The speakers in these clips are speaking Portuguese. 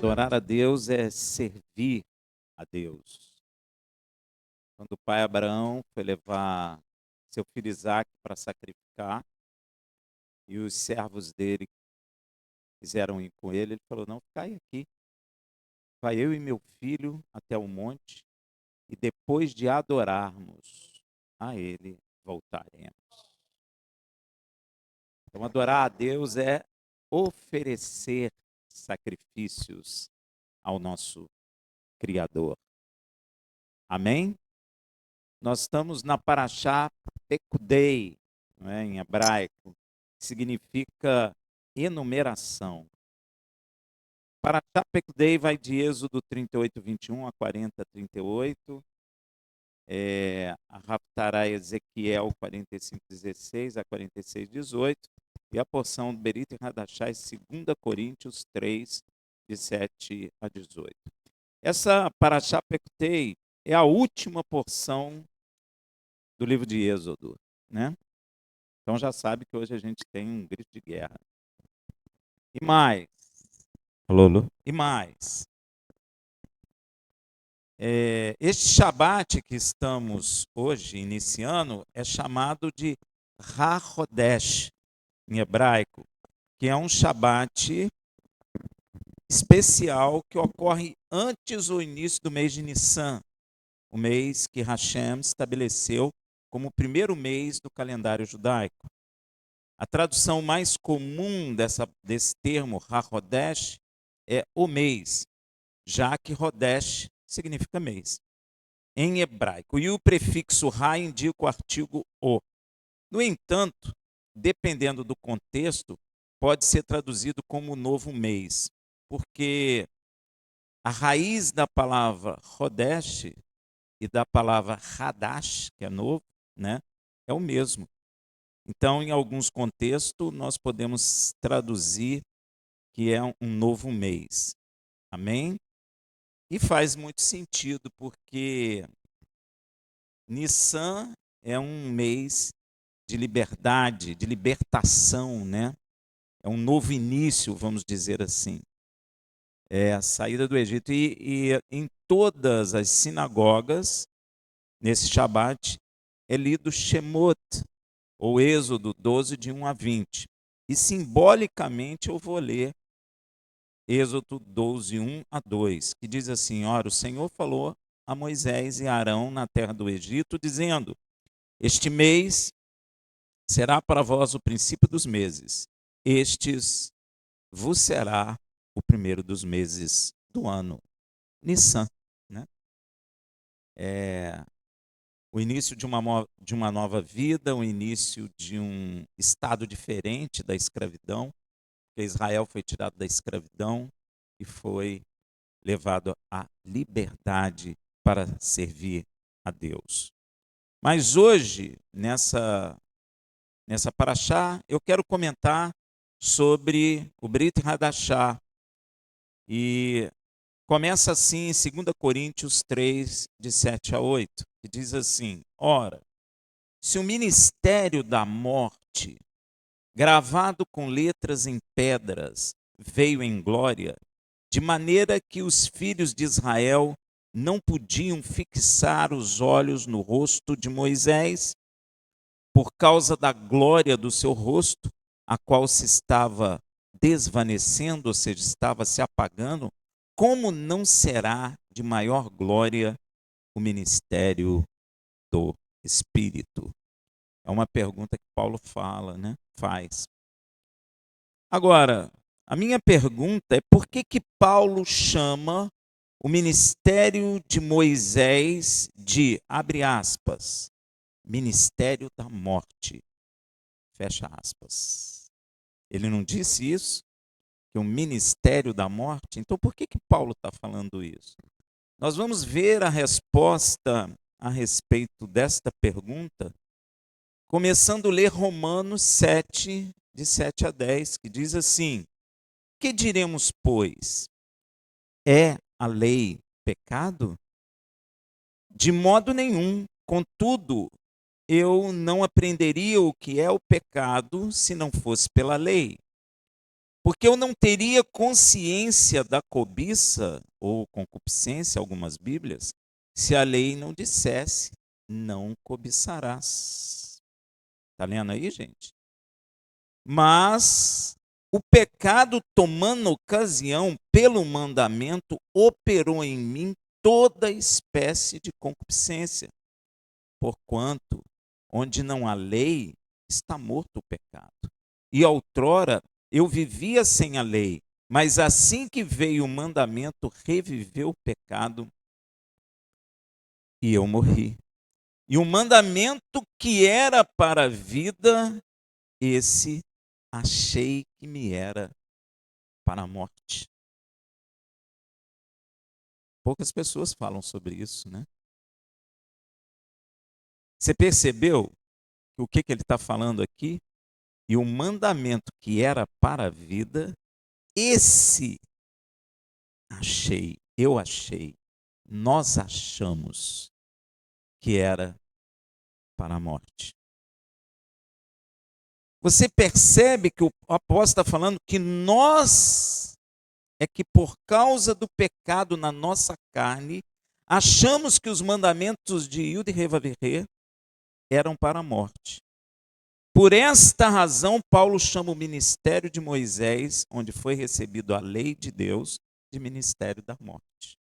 Adorar a Deus é servir a Deus. Quando o pai Abraão foi levar seu filho Isaque para sacrificar, e os servos dele quiseram ir com ele, ele falou: não, ficai aqui, vai eu e meu filho até o monte, e depois de adorarmos a ele, voltaremos. Então, adorar a Deus é oferecer sacrifícios ao nosso Criador. Amém? Nós estamos na Parashá Pekudei, não é, em hebraico, que significa enumeração. Parashá Pekudei vai de Êxodo 38, 21 a 40, 38. A Haftará Ezequiel 45, 16 a 46, 18. E a porção do Berit e Hadashá é 2 Coríntios 3, de 7 a 18. Essa Parashá Pekudei é a última porção do livro de Êxodo, né? Então já sabe que hoje a gente tem um grito de guerra. E mais, Lolo. E mais, este Shabat que estamos hoje iniciando é chamado de Ha-Chodesh, em hebraico, que é um Shabat especial que ocorre antes do início do mês de Nissan, o mês que Hashem estabeleceu como o primeiro mês do calendário judaico. A tradução mais comum desse termo, Ha-Chodesh, é o mês, já que Chodesh significa mês, em hebraico. E o prefixo Ha indica o artigo o. No entanto, dependendo do contexto, pode ser traduzido como novo mês, porque a raiz da palavra Chodesh e da palavra Hadash, que é novo, né, é o mesmo. Então, em alguns contextos, nós podemos traduzir que é um novo mês. Amém? E faz muito sentido, porque Nissan é um mês de liberdade, de libertação, né? É um novo início, vamos dizer assim. É a saída do Egito. E em todas as sinagogas, nesse Shabat, é lido Shemot, ou Êxodo 12, de 1 a 20. E simbolicamente eu vou ler Êxodo 12, 1 a 2, que diz assim: ora, o Senhor falou a Moisés e Arão na terra do Egito, dizendo: este mês será para vós o princípio dos meses, estes vos será o primeiro dos meses do ano. Nissan, né? O início de uma nova vida, o início de um estado diferente da escravidão, porque Israel foi tirado da escravidão e foi levado à liberdade para servir a Deus. Mas hoje, nessa paraxá, eu quero comentar sobre o Brit Hadashá. E começa assim em 2 Coríntios 3, de 7 a 8, que diz assim: ora, se o ministério da morte, gravado com letras em pedras, veio em glória, de maneira que os filhos de Israel não podiam fixar os olhos no rosto de Moisés, por causa da glória do seu rosto, a qual se estava desvanecendo, ou seja, estava se apagando, como não será de maior glória o ministério do Espírito? É uma pergunta que Paulo faz. Agora, a minha pergunta é: por que Paulo chama o ministério de Moisés de, abre aspas, ministério da morte, fecha aspas? Ele não disse isso? Que o ministério da morte? Então, por que Paulo está falando isso? Nós vamos ver a resposta a respeito desta pergunta, começando a ler Romanos 7, de 7 a 10, que diz assim: que diremos, pois? É a lei pecado? De modo nenhum. Contudo, eu não aprenderia o que é o pecado se não fosse pela lei. Porque eu não teria consciência da cobiça ou concupiscência, algumas Bíblias, se a lei não dissesse, não cobiçarás. Está lendo aí, gente? Mas o pecado, tomando ocasião pelo mandamento, operou em mim toda espécie de concupiscência. Porquanto, onde não há lei, está morto o pecado. E outrora eu vivia sem a lei, mas assim que veio o mandamento, reviveu o pecado e eu morri. E o mandamento que era para a vida, esse achei que me era para a morte. Poucas pessoas falam sobre isso, né? Você percebeu o que ele está falando aqui? E o mandamento que era para a vida, esse achei, eu achei, nós achamos que era para a morte. Você percebe que o apóstolo está falando que nós é que por causa do pecado na nossa carne, achamos que os mandamentos de Yud Revavirê eram para a morte. Por esta razão, Paulo chama o ministério de Moisés, onde foi recebido a lei de Deus, de ministério da morte.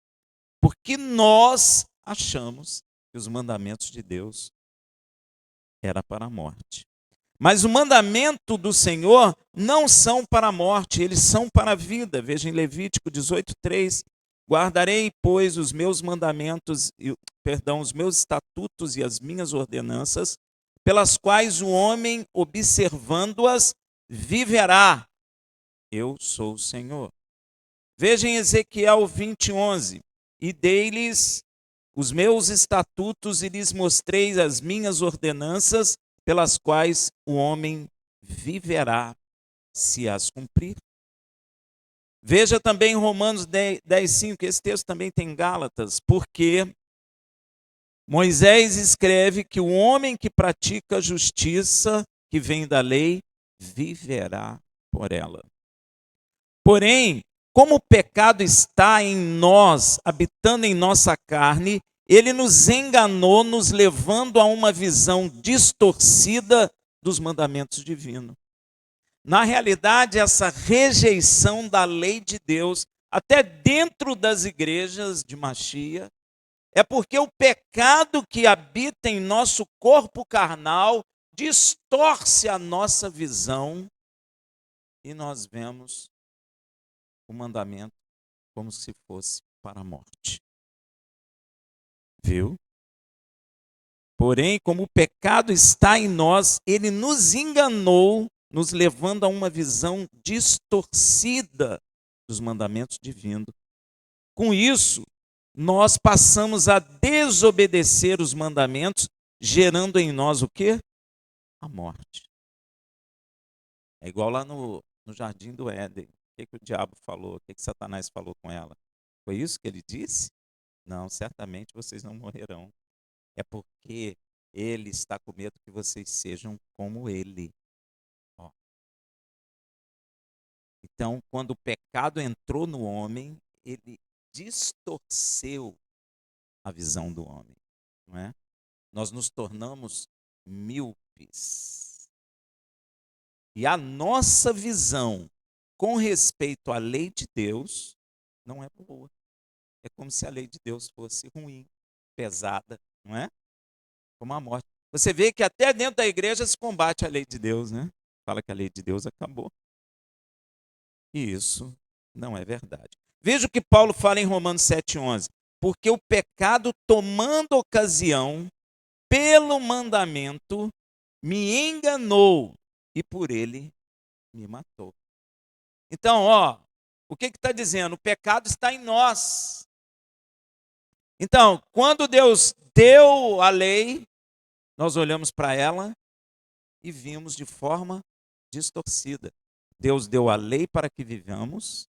Porque nós achamos que os mandamentos de Deus eram para a morte. Mas o mandamento do Senhor não são para a morte, eles são para a vida. Veja em Levítico 18:3, guardarei, pois, os meus mandamentos, os meus estatutos e as minhas ordenanças, pelas quais o homem, observando-as, viverá. Eu sou o Senhor. Veja em Ezequiel 20:11, e dei-lhes os meus estatutos e lhes mostrei as minhas ordenanças, pelas quais o homem viverá se as cumprir. Veja também em Romanos 10:5, esse texto também tem em Gálatas, porque Moisés escreve que o homem que pratica a justiça, que vem da lei, viverá por ela. Porém, como o pecado está em nós, habitando em nossa carne, ele nos enganou, nos levando a uma visão distorcida dos mandamentos divinos. Na realidade, essa rejeição da lei de Deus, até dentro das igrejas de Machia, é porque o pecado que habita em nosso corpo carnal distorce a nossa visão e nós vemos o mandamento como se fosse para a morte. Viu? Porém, como o pecado está em nós, ele nos enganou, nos levando a uma visão distorcida dos mandamentos divinos. Com isso, nós passamos a desobedecer os mandamentos, gerando em nós o quê? A morte. É igual lá no jardim do Éden. O que o diabo falou? O que Satanás falou com ela? Foi isso que ele disse? Não, certamente vocês não morrerão. É porque ele está com medo que vocês sejam como ele. Ó. Então, quando o pecado entrou no homem, ele distorceu a visão do homem. Não é? Nós nos tornamos míopes. E a nossa visão com respeito à lei de Deus não é boa. É como se a lei de Deus fosse ruim, pesada, não é? Como a morte. Você vê que até dentro da igreja se combate a lei de Deus, né? Fala que a lei de Deus acabou. E isso não é verdade. Veja o que Paulo fala em Romanos 7:11. Porque o pecado, tomando ocasião pelo mandamento, me enganou e por ele me matou. Então, o que está dizendo? O pecado está em nós. Então, quando Deus deu a lei, nós olhamos para ela e vimos de forma distorcida. Deus deu a lei para que vivamos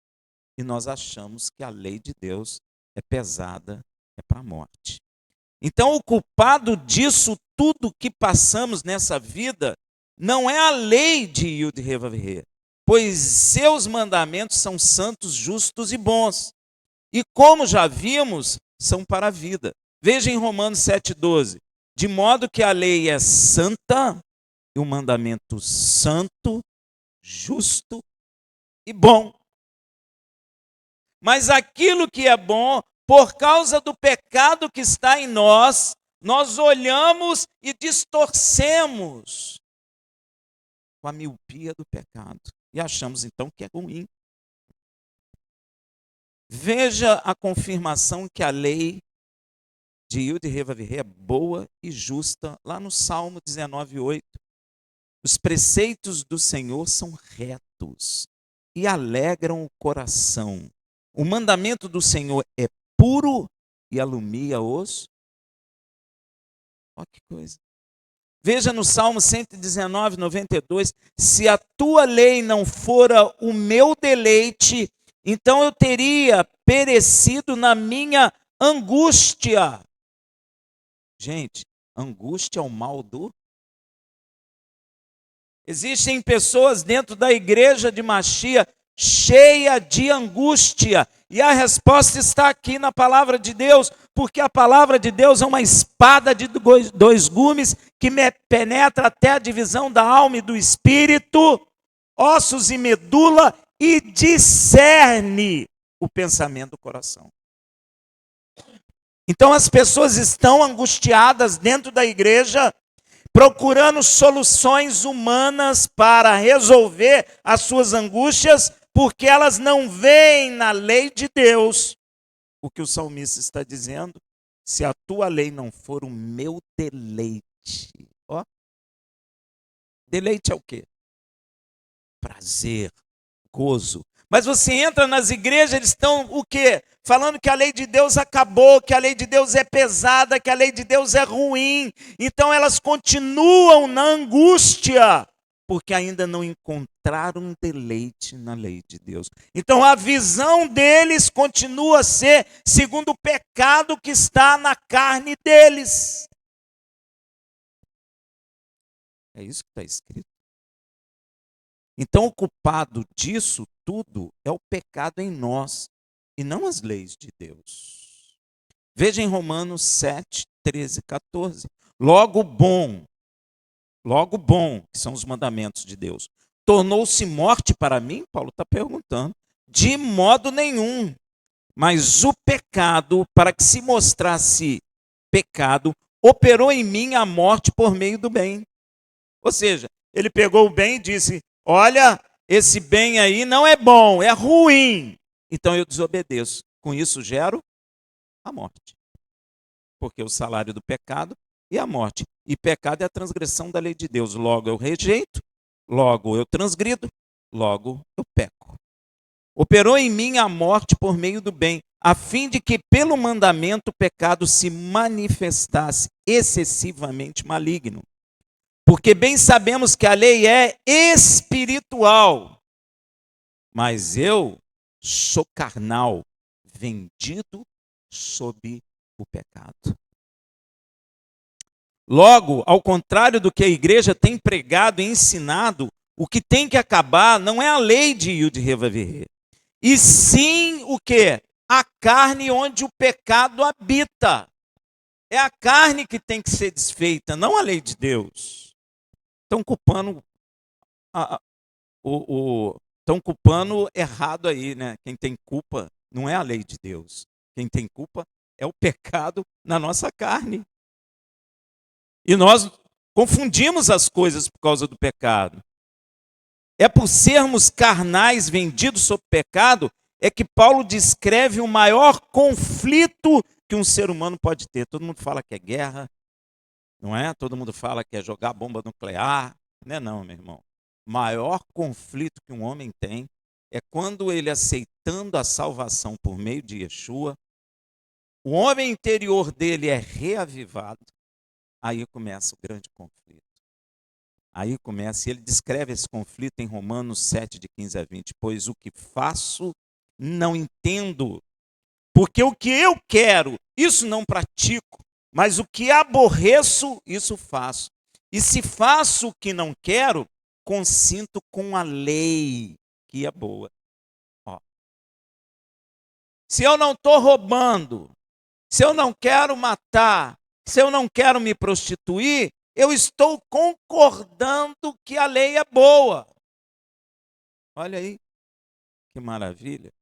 e nós achamos que a lei de Deus é pesada, é para a morte. Então, o culpado disso tudo que passamos nessa vida não é a lei de Yud Revavirê, pois seus mandamentos são santos, justos e bons. E como já vimos, são para a vida. Veja em Romanos 7,12. De modo que a lei é santa, e o mandamento santo, justo e bom. Mas aquilo que é bom, por causa do pecado que está em nós, nós olhamos e distorcemos com a miopia do pecado. E achamos então que é ruim. Veja a confirmação que a lei de Yud Revavirê é boa e justa, lá no Salmo 19,8. Os preceitos do Senhor são retos e alegram o coração. O mandamento do Senhor é puro e alumia os... Olha que coisa. Veja no Salmo 119:92, se a tua lei não fora o meu deleite, então eu teria perecido na minha angústia. Gente, angústia é o mal do... Existem pessoas dentro da igreja de Mashiach cheia de angústia. E a resposta está aqui na palavra de Deus, porque a palavra de Deus é uma espada de dois gumes que penetra até a divisão da alma e do espírito, ossos e medula, e discerne o pensamento do coração. Então as pessoas estão angustiadas dentro da igreja, procurando soluções humanas para resolver as suas angústias, porque elas não veem na lei de Deus o que o salmista está dizendo: se a tua lei não for o meu deleite. Ó, deleite é o quê? Prazer, gozo. Mas você entra nas igrejas, eles estão o quê? Falando que a lei de Deus acabou, que a lei de Deus é pesada, que a lei de Deus é ruim. Então elas continuam na angústia, porque ainda não encontraram um deleite na lei de Deus. Então a visão deles continua a ser segundo o pecado que está na carne deles. É isso que está escrito. Então o culpado disso tudo é o pecado em nós e não as leis de Deus. Veja em Romanos 7, 13, 14. Logo bom, que são os mandamentos de Deus, tornou-se morte para mim? Paulo está perguntando. De modo nenhum. Mas o pecado, para que se mostrasse pecado, operou em mim a morte por meio do bem. Ou seja, ele pegou o bem e disse: olha, esse bem aí não é bom, é ruim. Então eu desobedeço. Com isso gero a morte. Porque o salário do pecado é a morte. E pecado é a transgressão da lei de Deus. Logo eu rejeito, logo eu transgrido, logo eu peco. Operou em mim a morte por meio do bem, a fim de que pelo mandamento o pecado se manifestasse excessivamente maligno. Porque bem sabemos que a lei é espiritual, mas eu sou carnal, vendido sob o pecado. Logo, ao contrário do que a igreja tem pregado e ensinado, o que tem que acabar não é a lei de Yud Revavirê, e sim o quê? A carne onde o pecado habita. É a carne que tem que ser desfeita, não a lei de Deus. Estão culpando estão culpando errado aí, né? Quem tem culpa não é a lei de Deus. Quem tem culpa é o pecado na nossa carne. E nós confundimos as coisas por causa do pecado. É por sermos carnais vendidos sob pecado é que Paulo descreve o maior conflito que um ser humano pode ter. Todo mundo fala que é guerra, não é? Todo mundo fala que é jogar bomba nuclear. Não, meu irmão. O maior conflito que um homem tem é quando ele, aceitando a salvação por meio de Yeshua, o homem interior dele é reavivado. Aí começa o grande conflito. Aí começa, e ele descreve esse conflito em Romanos 7, de 15 a 20. Pois o que faço, não entendo. Porque o que eu quero, isso não pratico. Mas o que aborreço, isso faço. E se faço o que não quero, consinto com a lei, que é boa. Ó. Se eu não estou roubando, se eu não quero matar, se eu não quero me prostituir, eu estou concordando que a lei é boa. Olha aí, que maravilha.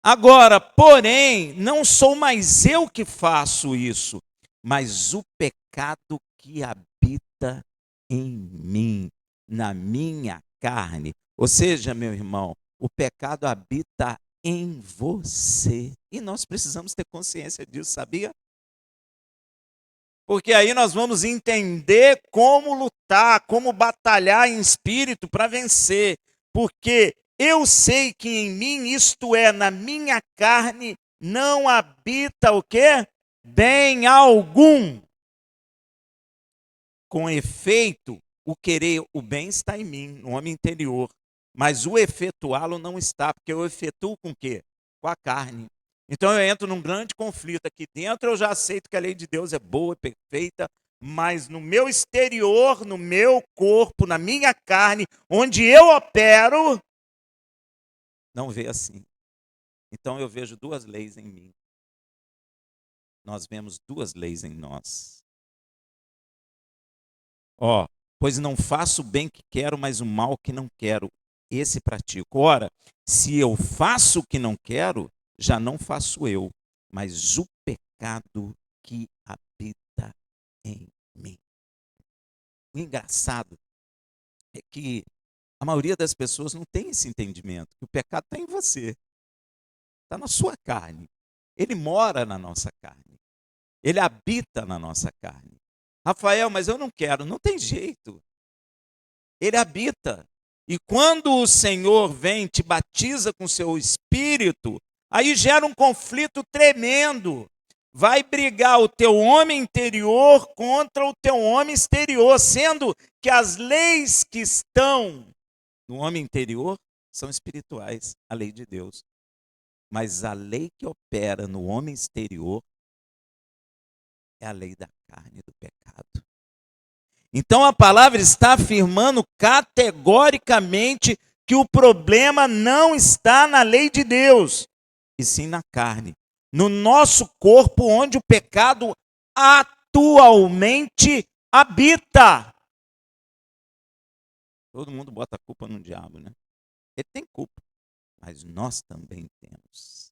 Agora, porém, não sou mais eu que faço isso, mas o pecado que habita em mim, na minha carne. Ou seja, meu irmão, o pecado habita em você. E nós precisamos ter consciência disso, sabia? Porque aí nós vamos entender como lutar, como batalhar em espírito para vencer. Porque eu sei que em mim, isto é, na minha carne, não habita o quê? Bem algum. Com efeito, o querer o bem está em mim, no homem interior. Mas o efetuá-lo não está, porque eu efetuo com o quê? Com a carne. Então eu entro num grande conflito aqui dentro, eu já aceito que a lei de Deus é boa, é perfeita, mas no meu exterior, no meu corpo, na minha carne, onde eu opero, não vê assim. Então eu vejo duas leis em mim. Nós vemos duas leis em nós. Ó, pois não faço o bem que quero, mas o mal que não quero, esse pratico. Ora, se eu faço o que não quero, já não faço eu, mas o pecado que habita em mim. O engraçado é que a maioria das pessoas não tem esse entendimento, que o pecado está em você, está na sua carne. Ele mora na nossa carne, ele habita na nossa carne. Rafael, mas eu não quero, não tem jeito. Ele habita. E quando o Senhor vem, te batiza com seu espírito, aí gera um conflito tremendo. Vai brigar o teu homem interior contra o teu homem exterior, sendo que as leis que estão no homem interior são espirituais, a lei de Deus. Mas a lei que opera no homem exterior é a lei da carne e do pecado. Então a palavra está afirmando categoricamente que o problema não está na lei de Deus, e sim na carne, no nosso corpo, onde o pecado atualmente habita. Todo mundo bota a culpa no diabo, né? Ele tem culpa, mas nós também temos.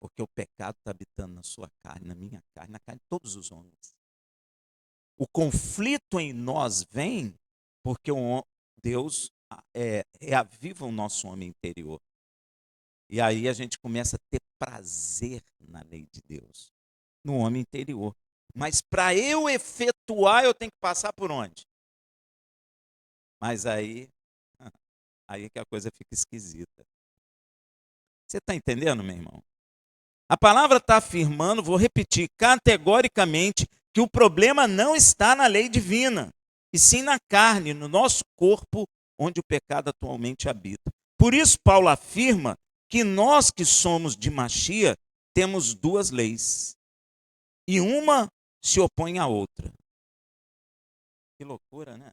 Porque o pecado está habitando na sua carne, na minha carne, na carne de todos os homens. O conflito em nós vem porque Deus reaviva o nosso homem interior. E aí a gente começa a ter prazer na lei de Deus, no homem interior. Mas para eu efetuar, eu tenho que passar por onde? Mas aí que a coisa fica esquisita. Você está entendendo, meu irmão? A palavra está afirmando, vou repetir, categoricamente, que o problema não está na lei divina, e sim na carne, no nosso corpo, onde o pecado atualmente habita. Por isso, Paulo afirma que nós que somos de Machia temos duas leis, e uma se opõe à outra. Que loucura, né?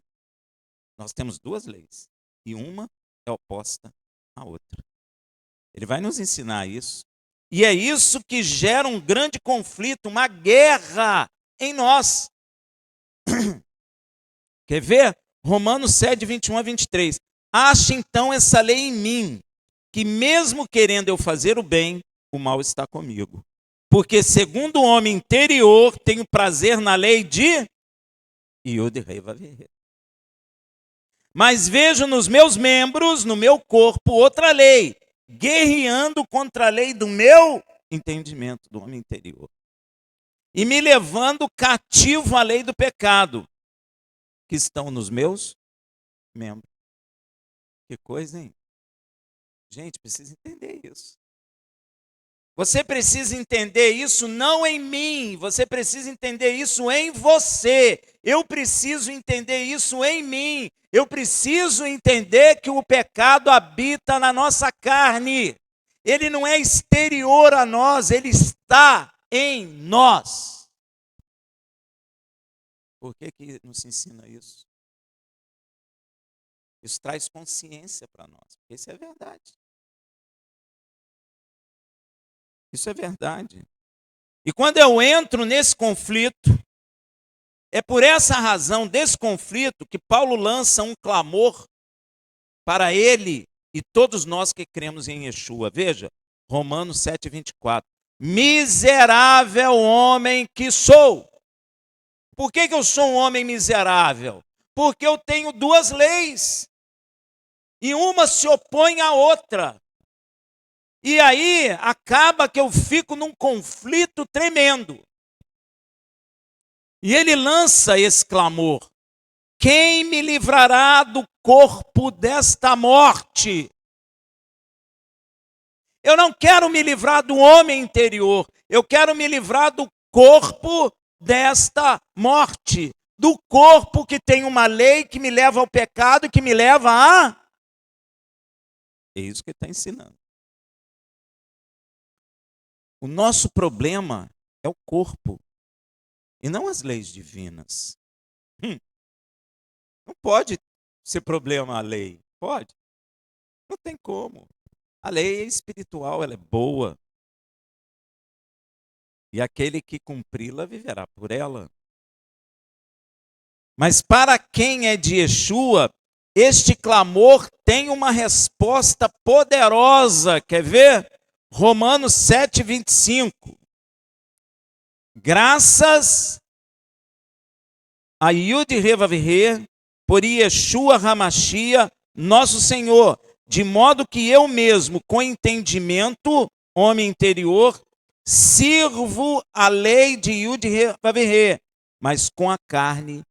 Nós temos duas leis, e uma é oposta à outra. Ele vai nos ensinar isso. E é isso que gera um grande conflito, uma guerra em nós. Quer ver? Romanos 7, 21 a 23. Acha então essa lei em mim, que mesmo querendo eu fazer o bem, o mal está comigo. Porque segundo o homem interior, tenho prazer na lei de Yod-Heh-Vav-Heh. Mas vejo nos meus membros, no meu corpo, outra lei, guerreando contra a lei do meu entendimento, do homem interior. E me levando cativo à lei do pecado, que estão nos meus membros. Que coisa, hein? Gente, precisa entender isso. Você precisa entender isso não em mim, você precisa entender isso em você. Eu preciso entender isso em mim. Eu preciso entender que o pecado habita na nossa carne. Ele não é exterior a nós, ele está em nós. Por que nos ensina isso? Isso traz consciência para nós, porque isso é verdade. Isso é verdade. E quando eu entro nesse conflito, é por essa razão desse conflito que Paulo lança um clamor para ele e todos nós que cremos em Yeshua. Veja, Romanos 7:24. Miserável homem que sou. Por que eu sou um homem miserável? Porque eu tenho duas leis. E uma se opõe à outra. E aí acaba que eu fico num conflito tremendo. E ele lança esse clamor: quem me livrará do corpo desta morte? Eu não quero me livrar do homem interior, eu quero me livrar do corpo desta morte, do corpo que tem uma lei que me leva ao pecado, que me leva a... É isso que ele está ensinando. O nosso problema é o corpo e não as leis divinas. Não pode ser problema a lei. Pode? Não tem como. A lei é espiritual, ela é boa. E aquele que cumpri-la viverá por ela. Mas para quem é de Yeshua, este clamor tem uma resposta poderosa. Quer ver? Romanos 7:25. Graças a Yud Revavhe, por Yeshua Hamashia, nosso Senhor, de modo que eu mesmo, com entendimento, homem interior, sirvo a lei de Yud Revavhe, mas com a carne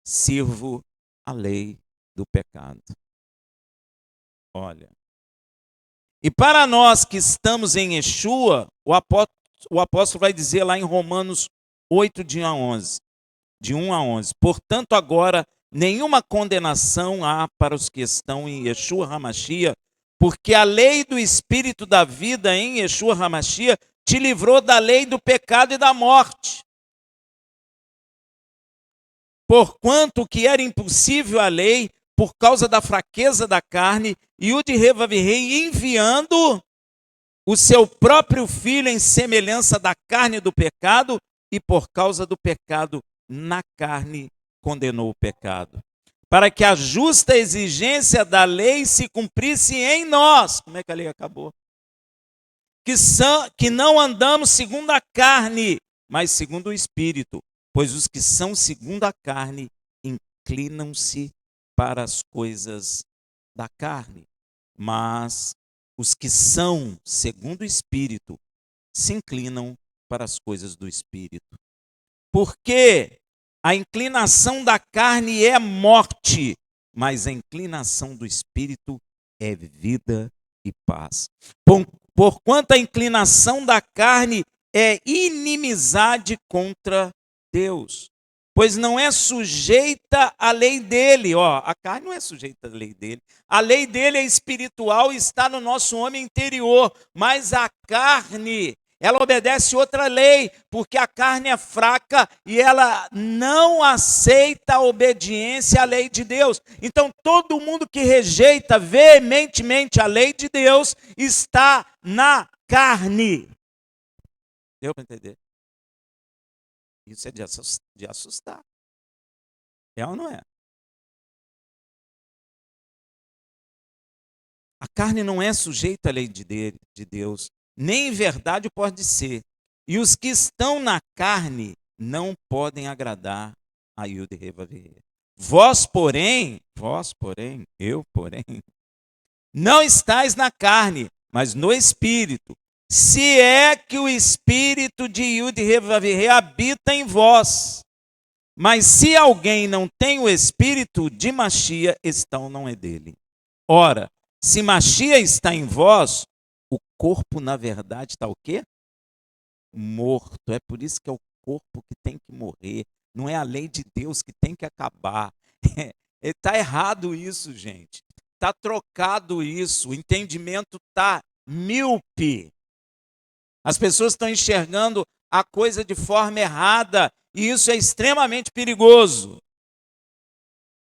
sirvo a lei do pecado. Olha. E para nós que estamos em Yeshua, o apóstolo vai dizer lá em Romanos 8, de 1 a 11. Portanto, agora, nenhuma condenação há para os que estão em Yeshua Hamashia, porque a lei do Espírito da vida em Yeshua Hamashia te livrou da lei do pecado e da morte. Porquanto o que era impossível à lei, por causa da fraqueza da carne, Yud Revavhe enviando o seu próprio filho em semelhança da carne do pecado, e por causa do pecado na carne condenou o pecado, para que a justa exigência da lei se cumprisse em nós. Como é que a lei acabou? Que não andamos segundo a carne, mas segundo o Espírito, pois os que são segundo a carne inclinam-se para as coisas da carne, mas os que são segundo o Espírito se inclinam para as coisas do Espírito. Porque a inclinação da carne é morte, mas a inclinação do Espírito é vida e paz. Porquanto a inclinação da carne é inimizade contra Deus, pois não é sujeita à lei dele. A carne não é sujeita à lei dele. A lei dele é espiritual e está no nosso homem interior, mas a carne, ela obedece outra lei, porque a carne é fraca e ela não aceita a obediência à lei de Deus. Então, todo mundo que rejeita veementemente a lei de Deus está na carne. Deu para entender? Isso é de assustar. É ou não é? A carne não é sujeita à lei de Deus, nem em verdade pode ser. E os que estão na carne não podem agradar a Yud Revavhe. Vós, porém, eu, porém, não estáis na carne, mas no Espírito. Se é que o Espírito de Yud Revavhe habita em vós. Mas se alguém não tem o Espírito de Machia, então não é dele. Ora, se Machia está em vós, o corpo, na verdade, está o quê? Morto. É por isso que é o corpo que tem que morrer. Não é a lei de Deus que tem que acabar. Está errado isso, gente. Está trocado isso. O entendimento está míope. As pessoas estão enxergando a coisa de forma errada. E isso é extremamente perigoso.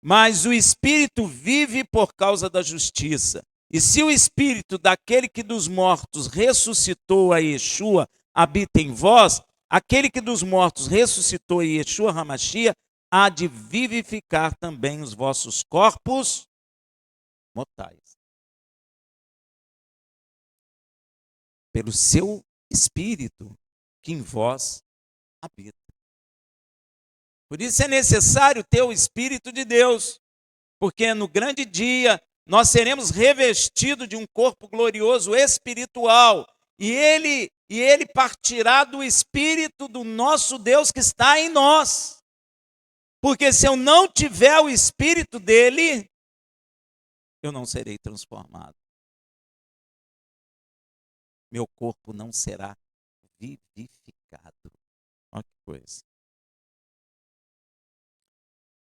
Mas o Espírito vive por causa da justiça. E se o Espírito daquele que dos mortos ressuscitou a Yeshua habita em vós, aquele que dos mortos ressuscitou a Yeshua Hamashia há de vivificar também os vossos corpos mortais. Pelo seu Espírito que em vós habita. Por isso é necessário ter o Espírito de Deus, porque no grande dia nós seremos revestidos de um corpo glorioso espiritual, e ele partirá do Espírito do nosso Deus que está em nós. Porque se eu não tiver o Espírito dele, eu não serei transformado. Meu corpo não será vivificado. Olha que coisa.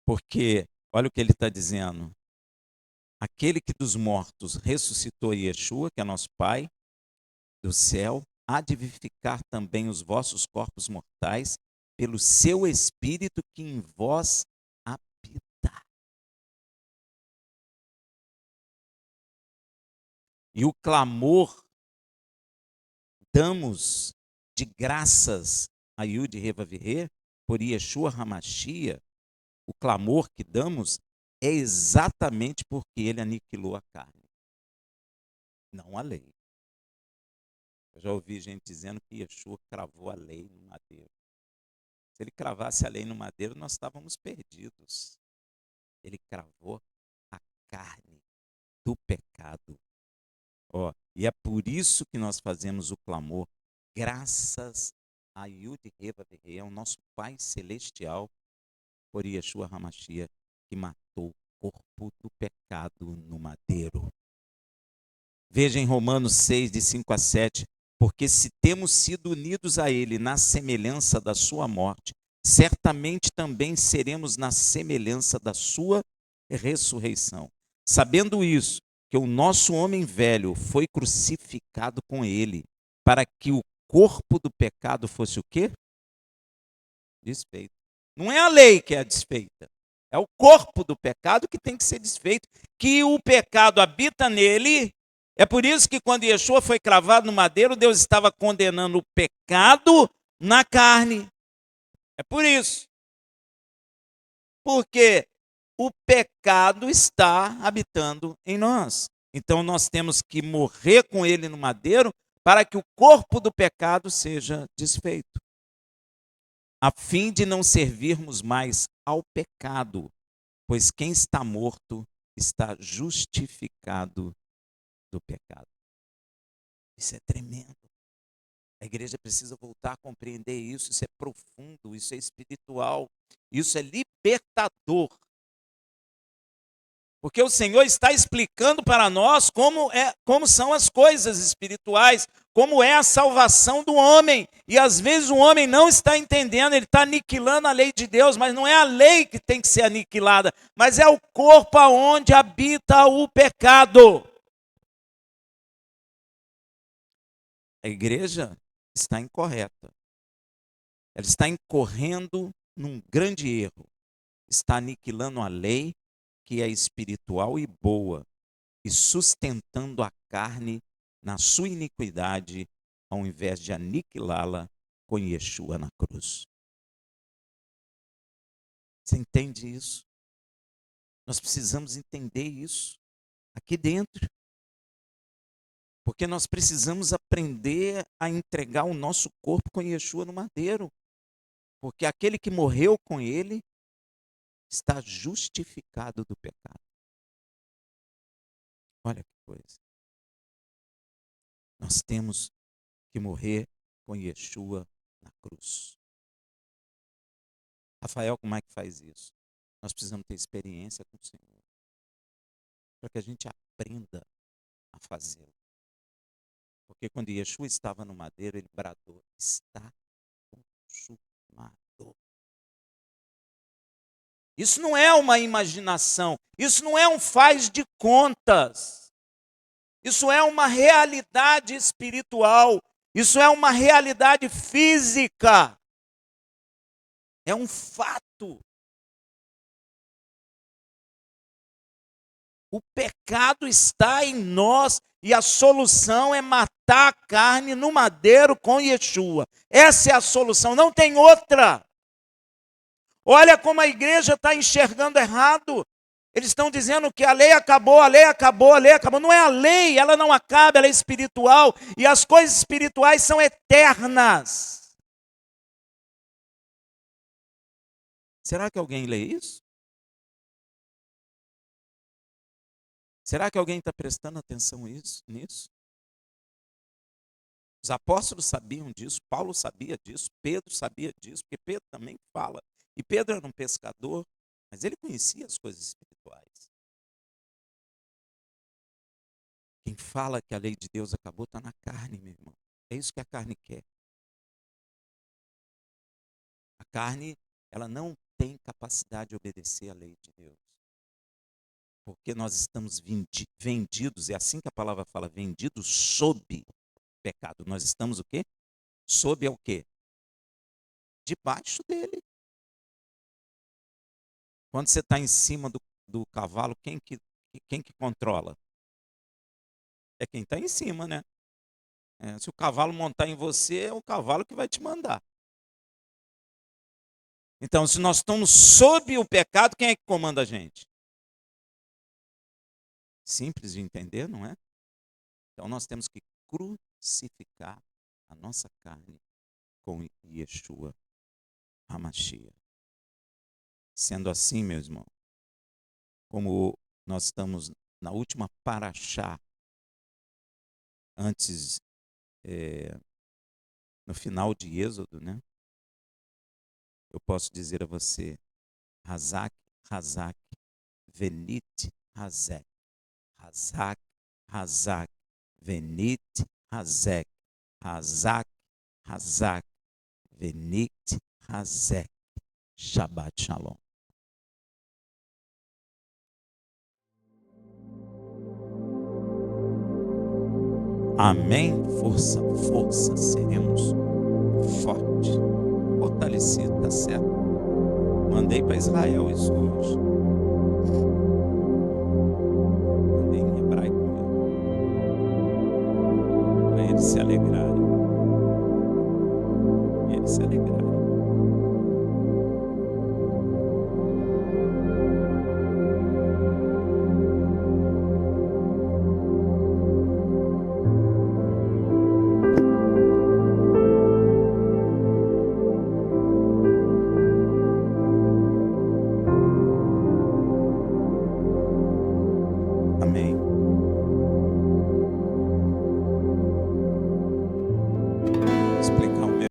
Porque, olha o que ele está dizendo. Aquele que dos mortos ressuscitou Yeshua, que é nosso Pai do céu, há de vivificar também os vossos corpos mortais pelo seu Espírito que em vós habita. E o clamor damos de graças a Yud Revavirê por Yeshua Hamashia, o clamor que damos é exatamente porque ele aniquilou a carne, não a lei. Eu já ouvi gente dizendo que Yeshua cravou a lei no madeiro. Se ele cravasse a lei no madeiro, nós estávamos perdidos. Ele cravou a carne do pecado. Ó, e é por isso que nós fazemos o clamor, graças a Yud Revavirê, ao nosso Pai Celestial, por Yeshua Hamashia, que matou o corpo do pecado no madeiro. Veja em Romanos 6, de 5 a 7, porque se temos sido unidos a ele na semelhança da sua morte, certamente também seremos na semelhança da sua ressurreição. Sabendo isso, que o nosso homem velho foi crucificado com ele, para que o corpo do pecado fosse o quê? Desfeito. Não é a lei que é desfeita, é o corpo do pecado que tem que ser desfeito, que o pecado habita nele. É por isso que quando Yeshua foi cravado no madeiro, Deus estava condenando o pecado na carne. É por isso. Porque o pecado está habitando em nós. Então nós temos que morrer com ele no madeiro para que o corpo do pecado seja desfeito, a fim de não servirmos mais ao pecado, pois quem está morto está justificado do pecado. Isso é tremendo. A igreja precisa voltar a compreender isso. Isso é profundo, isso é espiritual, isso é libertador. Porque o Senhor está explicando para nós como são as coisas espirituais, como é a salvação do homem. E às vezes o homem não está entendendo, ele está aniquilando a lei de Deus, mas não é a lei que tem que ser aniquilada, mas é o corpo onde habita o pecado. A igreja está incorreta. Ela está incorrendo num grande erro. Está aniquilando a lei, que é espiritual e boa, e sustentando a carne na sua iniquidade, ao invés de aniquilá-la com Yeshua na cruz. Você entende isso? Nós precisamos entender isso aqui dentro. Porque nós precisamos aprender a entregar o nosso corpo com Yeshua no madeiro. Porque aquele que morreu com ele está justificado do pecado. Olha que coisa. Nós temos que morrer com Yeshua na cruz. Rafael, como é que faz isso? Nós precisamos ter experiência com o Senhor, para que a gente aprenda a fazê-lo. Porque quando Yeshua estava no madeiro, ele bradou: está consumado. Isso não é uma imaginação, isso não é um faz de contas. Isso é uma realidade espiritual, isso é uma realidade física. É um fato. O pecado está em nós e a solução é matar a carne no madeiro com Yeshua. Essa é a solução, não tem outra. Olha como a igreja está enxergando errado. Eles estão dizendo que a lei acabou, a lei acabou, a lei acabou. Não é a lei, ela não acaba, ela é espiritual. E as coisas espirituais são eternas. Será que alguém lê isso? Será que alguém está prestando atenção nisso? Os apóstolos sabiam disso, Paulo sabia disso, Pedro sabia disso, porque Pedro também fala. E Pedro era um pescador, mas ele conhecia as coisas espirituais. Quem fala que a lei de Deus acabou está na carne, meu irmão. É isso que a carne quer. A carne, ela não tem capacidade de obedecer à lei de Deus. Porque nós estamos vendidos, é assim que a palavra fala, vendidos sob pecado. Nós estamos o quê? Sob é o quê? Debaixo dele. Quando você está em cima do cavalo, quem que controla? É quem está em cima, né? Se o cavalo montar em você, é o cavalo que vai te mandar. Então, se nós estamos sob o pecado, quem é que comanda a gente? Simples de entender, não é? Então, nós temos que crucificar a nossa carne com Yeshua HaMashiach. Sendo assim, meu irmão, como nós estamos na última paraxá, antes, no final de Êxodo, né? Eu posso dizer a você, Hazak, Hazak, Venit, Hazek. Hazak, Hazak, Venit, Hazek. Hazak, Hazak, Venit, Hazek. Shabbat Shalom. Amém? Força, força, seremos fortes, fortalecidos, tá certo? Mandei para Israel isso hoje. Mandei em hebraico mesmo. Para eles se alegrarem. Eles se alegrarem.